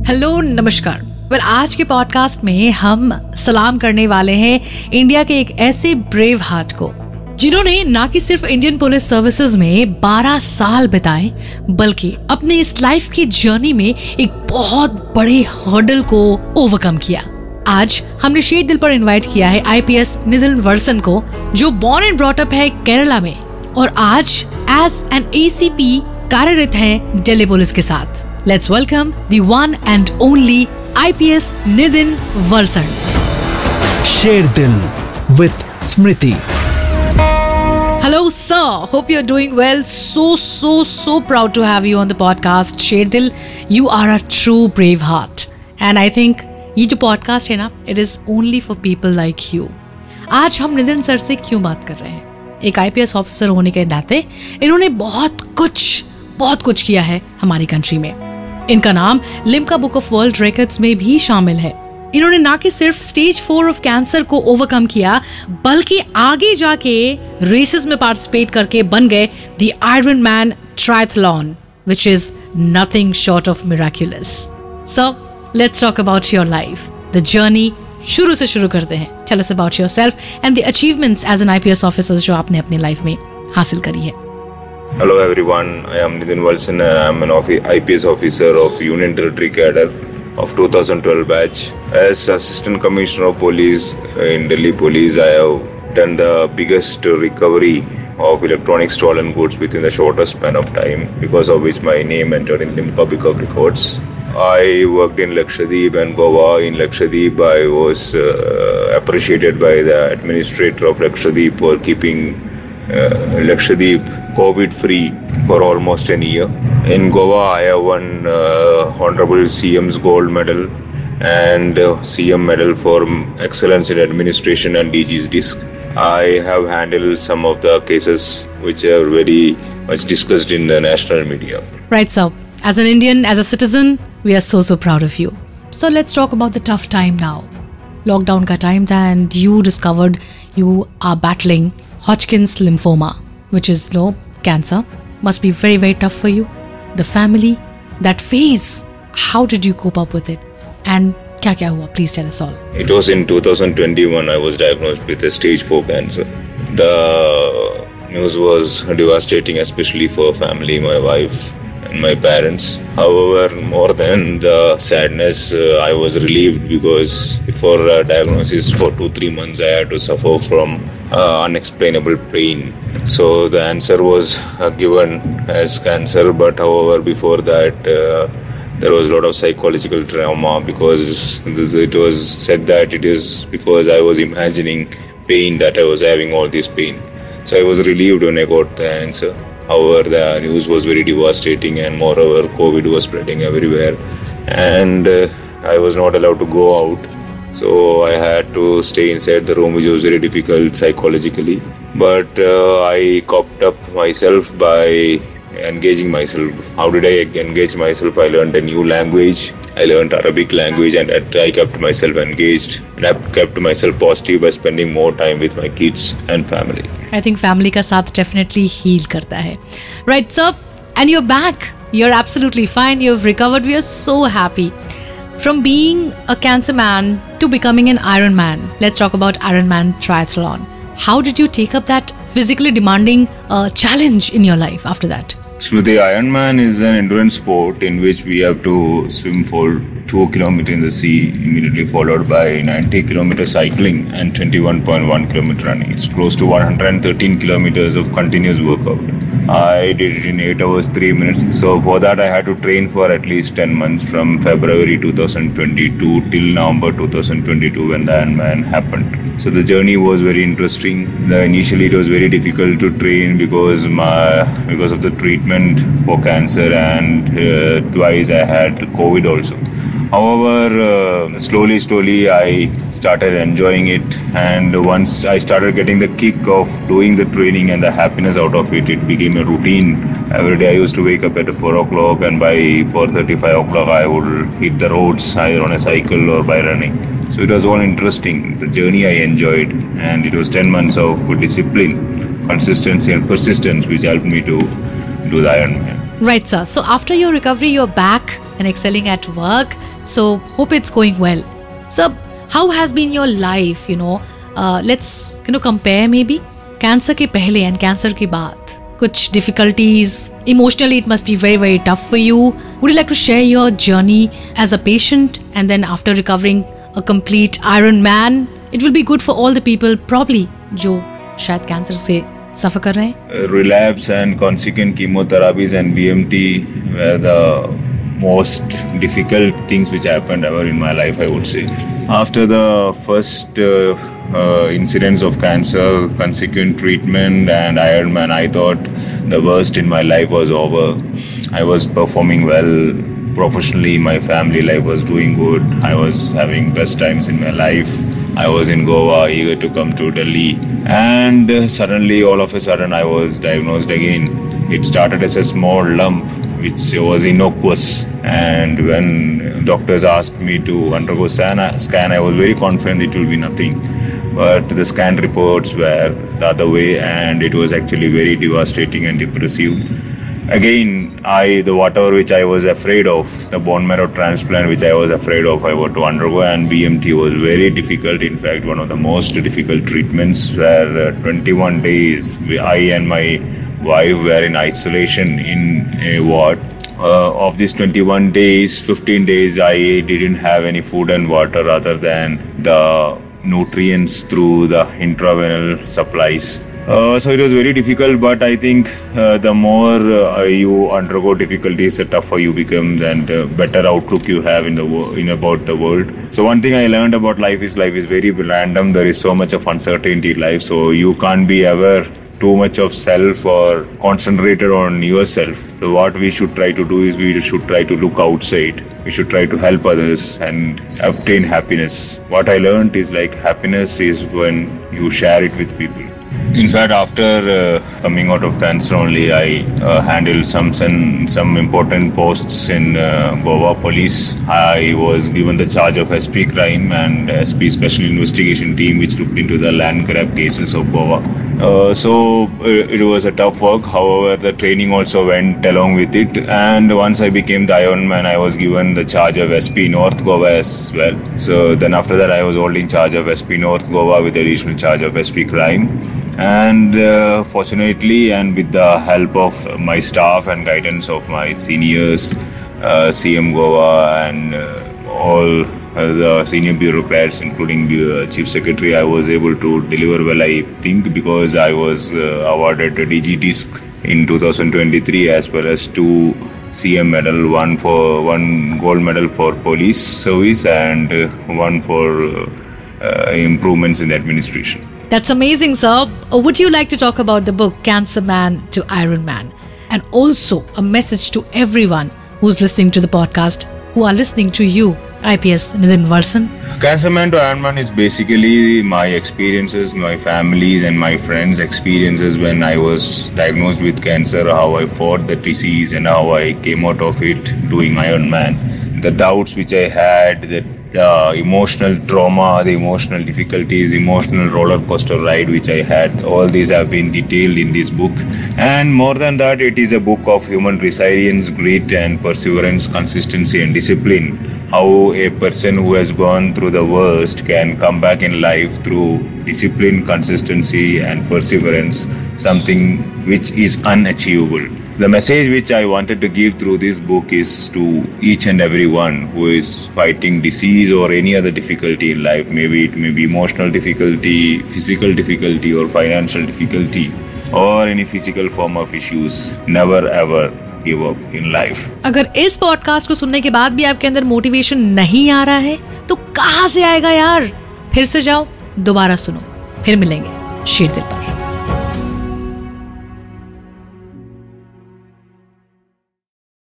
Hello नमस्कार। आज के पॉडकास्ट में हम सलाम करने वाले हैं इंडिया के एक ऐसे ब्रेव हार्ट को जिन्होंने ना कि सिर्फ इंडियन पुलिस सर्विसेज में 12 साल बिताए बल्कि अपने इस लाइफ की जर्नी में एक बहुत बड़े हर्डल को ओवरकम किया। आज हमने शेर दिल पर इनवाइट किया है IPS नितिन वल्सन को, जो बॉर्न एंड ब्रॉट अप है केरला में और आज एज एन ACP कार्यरत हैं दिल्ली पुलिस के साथ। Let's welcome the one and only IPS Nitin Valsan. Sher Dil with Smriti. Hello sir, hope you're doing well. So proud to have you on the podcast. Sher Dil, you are a true brave heart. And I think ये जो podcast है ना, it is only for people like you. आज हम Nitin sir से क्यों बात कर रहे हैं? एक IPS ऑफिसर होने के नाते इन्होंने बहुत कुछ किया है हमारी कंट्री में। इनका नाम Limca book of world records में भी शामिल है। इन्होंने ना कि सिर्फ स्टेज 4 ऑफ कैंसर को ओवरकम किया बल्कि आगे जाके रेसेस में पार्टिसिपेट करके बन गए the iron man triathlon, which is nothing short of miraculous. So let's talk about your life, the journey शुरू से शुरू करते हैं। Tell us about yourself and the achievements as an IPS officer जो आपने अपनी लाइफ में हासिल करी है। Hello everyone, I am Nitin Valsan and I am an IPS officer of Union Territory Cadre of 2012 batch. As Assistant Commissioner of Police in Delhi Police, I have done the biggest recovery of electronic stolen goods within the shortest span of time, because of which my name entered in Limca Book of Records. I worked in Lakshadweep and Goa. In Lakshadweep, I was appreciated by the administrator of Lakshadweep for keeping Lakshadweep COVID-free for almost a year. In Goa, I have won Honorable CM's Gold Medal and CM Medal for Excellence in Administration and DG's Disc. I have handled some of the cases which are very much discussed in the national media. Right, so as an Indian, as a citizen, we are so proud of you. So let's talk about the tough time now. Lockdown ka time tha and you discovered you are battling Hodgkin's lymphoma, which is cancer. Must be very tough for you. The family, that phase, how did you cope up with it? And kya hua? Please tell us all. It was in 2021 I was diagnosed with a stage 4 cancer. The news was devastating, especially for family, my wife and my parents. However, more than the sadness, I was relieved because before diagnosis for 2-3 months I had to suffer from unexplainable pain. So the answer was given as cancer, but however before that there was a lot of psychological trauma because it was said that it is because I was imagining pain that I was having all this pain. So I was relieved when I got the answer. However, the news was very devastating and moreover COVID was spreading everywhere and I was not allowed to go out. So I had to stay inside the room, which was very difficult psychologically. But I coped up myself by engaging myself. How did I engage myself? I learned a new language. I learned Arabic language and I kept myself engaged and I kept myself positive by spending more time with my kids and family. I think family ka saath definitely heal karta hai. Right, sir. And you're back. You're absolutely fine. You've recovered. We are so happy. From being a cancer man to becoming an Iron Man, let's talk about Iron Man Triathlon. How did you take up that physically demanding challenge in your life after that? So the Ironman is an endurance sport in which we have to swim for 2 kilometers in the sea, immediately followed by 90 kilometers cycling and 21.1 kilometers running. It's close to 113 kilometers of continuous workout. I did it in 8 hours 3 minutes. So for that I had to train for at least 10 months from February 2022 till November 2022 when the Ironman happened. So the journey was very interesting. Initially it was very difficult to train because of the treatment for cancer and twice I had COVID also. However, slowly I started enjoying it, and once I started getting the kick of doing the training and the happiness out of it, it became a routine. Every day I used to wake up at 4 o'clock and by 4:35 o'clock I would hit the roads either on a cycle or by running. So it was all interesting. The journey I enjoyed, and it was 10 months of discipline, consistency and persistence which helped me to do the Ironman. Right, sir. So after your recovery, you're back and excelling at work. So hope it's going well. So how has been your life? Let's compare maybe cancer के पहले and cancer के बाद. कुछ difficulties. Emotionally, it must be very, very tough for you. Would you like to share your journey as a patient and then after recovering a complete Iron Man? It will be good for all the people probably जो शायद cancer से सफर कर रहे हैं. Relapse and consequent chemotherapies and BMT were the most difficult things which happened ever in my life, I would say. After the first incidents of cancer, consequent treatment and Ironman, I thought the worst in my life was over. I was performing well professionally, my family life was doing good, I was having best times in my life. I was in Goa, eager to come to Delhi, and suddenly, all of a sudden, I was diagnosed again. It started as a small lump, which was innocuous, and when doctors asked me to undergo scan, I was very confident it will be nothing. But the scan reports were the other way, and it was actually very devastating and depressive. Again, the whatever which I was afraid of, the bone marrow transplant which I was afraid of, I had to undergo, and BMT was very difficult. In fact, one of the most difficult treatments where 21 days I and my wife were in isolation in a ward. Of these 21 days, 15 days I didn't have any food and water other than the nutrients through the intravenous supplies. So it was very difficult, but I think the more you undergo difficulties, the tougher you become, and better outlook you have in about the world. So one thing I learned about life is very random. There is so much of uncertainty in life, so you can't be ever too much of self or concentrated on yourself. So what we should try to do is we should try to look outside. We should try to help others and obtain happiness. What I learned is happiness is when you share it with people. In fact, after coming out of cancer only, I handled some important posts in Goa police. I was given the charge of SP crime and SP special investigation team, which looked into the land grab cases of Goa. So it was a tough work. However, the training also went along with it. And once I became the Ironman, I was given the charge of SP North Goa as well. So then after that, I was holding in charge of SP North Goa with additional charge of SP crime. And fortunately, and with the help of my staff and guidance of my seniors, CM Goa and all the senior bureaucrats, including the Chief Secretary, I was able to deliver well, I think, because I was awarded a DG Disc in 2023 as well as 2 CM medal, one gold medal for police service and one for improvements in the administration. That's amazing, sir. Would you like to talk about the book Cancer Man to Iron Man? And also a message to everyone who's listening to the podcast, who are listening to you, IPS Nidhin Varsan. Cancer Man to Iron Man is basically my experiences, my family's and my friends' experiences when I was diagnosed with cancer, how I fought the disease and how I came out of it doing Iron Man. The doubts which I had, the emotional trauma, the emotional difficulties, emotional roller coaster ride which I had, all these have been detailed in this book. And more than that, it is a book of human resilience, grit and perseverance, consistency and discipline. How a person who has gone through the worst can come back in life through discipline, consistency and perseverance, something which is unachievable. The message which I wanted to give through this book is to each and everyone who is fighting disease or any other difficulty in life. Maybe it may be emotional difficulty, physical difficulty or financial difficulty or any physical form of issues. Never ever give up in life. अगर इस podcast को सुनने के बाद भी आपके अंदर motivation नहीं आ रहा है तो कहाँ से आएगा यार? फिर से जाओ, दोबारा सुनो, फिर मिलेंगे शेर दिल पर.